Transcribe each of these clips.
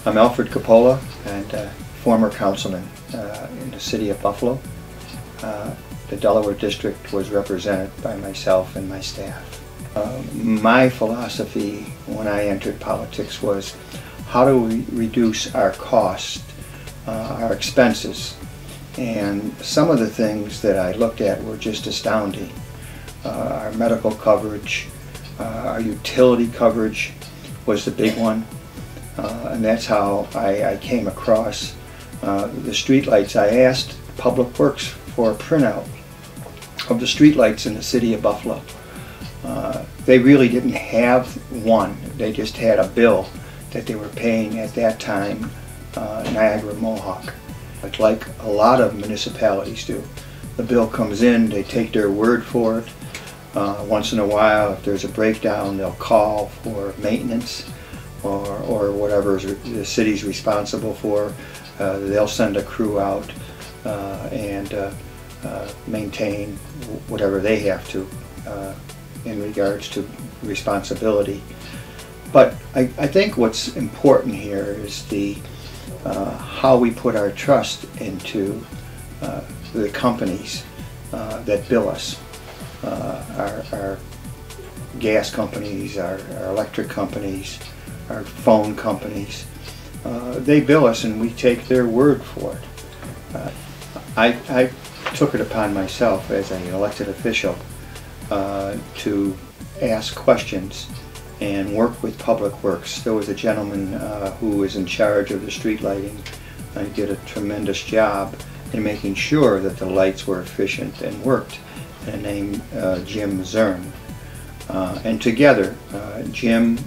I'm Alfred Coppola, and former councilman in the city of Buffalo. The Delaware district was represented by myself and my staff. My philosophy when I entered politics was, how do we reduce our cost, our expenses? And some of the things that I looked at were just astounding. Our medical coverage, our utility coverage was the big one. And that's how I came across the streetlights. I asked Public Works for a printout of the streetlights in the city of Buffalo. They really didn't have one. They just had a bill that they were paying at that time, Niagara Mohawk. Like a lot of municipalities do. The bill comes in, they take their word for it. Once in a while, if there's a breakdown, they'll call for maintenance or whatever the city's responsible for. They'll send a crew out and maintain whatever they have to in regards to responsibility. But I think what's important here is how we put our trust into the companies that bill us. Our gas companies, our electric companies, our phone companies. They bill us and we take their word for it. I took it upon myself as an elected official to ask questions and work with Public Works. There was a gentleman who was in charge of the street lighting and did a tremendous job in making sure that the lights were efficient and worked, and named Jim Zern. And together, Jim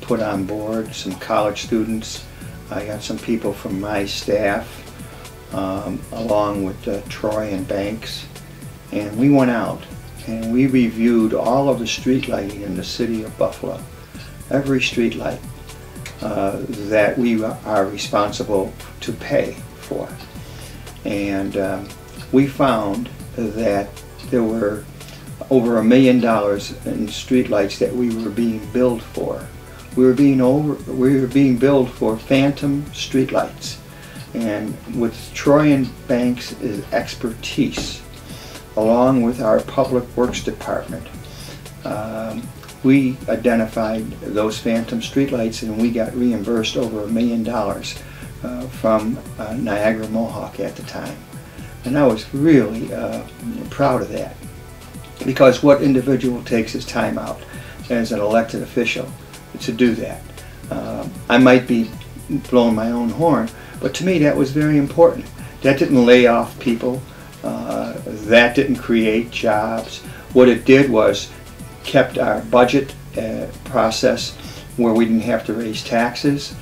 put on board some college students. I got some people from my staff, along with Troy and Banks, and we went out and we reviewed all of the street lighting in the city of Buffalo, every street light that we are responsible to pay for. And we found that there were over $1 million in streetlights that we were being billed for. We were being billed for phantom streetlights. And with Troy and Banks' expertise, along with our Public Works Department, we identified those phantom streetlights, and we got reimbursed over $1 million from Niagara Mohawk at the time. And I was really proud of that, because what individual takes his time out as an elected official to do that? I might be blowing my own horn, but to me that was very important. That didn't lay off people. That didn't create jobs. What it did was kept our budget process where we didn't have to raise taxes.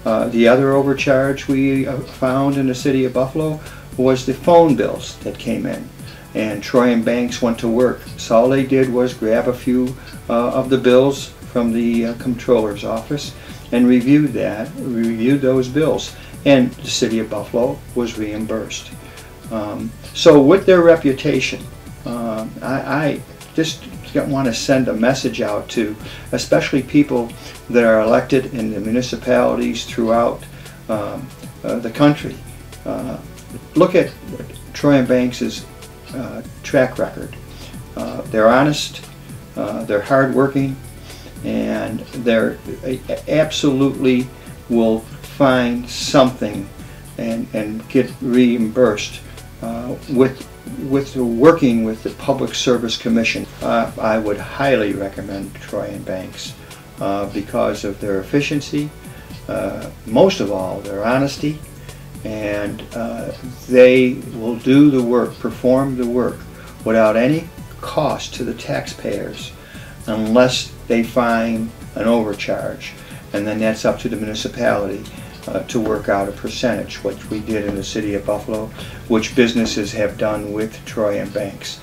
The other overcharge we found in the city of Buffalo was the phone bills that came in. And Troy and Banks went to work. So all they did was grab a few of the bills from the comptroller's office and reviewed those bills. And the city of Buffalo was reimbursed. So with their reputation, I just want to send a message out to especially people that are elected in the municipalities throughout the country. Look at Troy and Banks' track record. They're honest, they're hardworking, and they're absolutely will find something and get reimbursed with working with the Public Service Commission. I would highly recommend Troy and Banks because of their efficiency, most of all their honesty, and they will do the work, perform the work without any cost to the taxpayers unless they find an overcharge, and then that's up to the municipality to work out a percentage, which we did in the city of Buffalo, which businesses have done with Troy and Banks.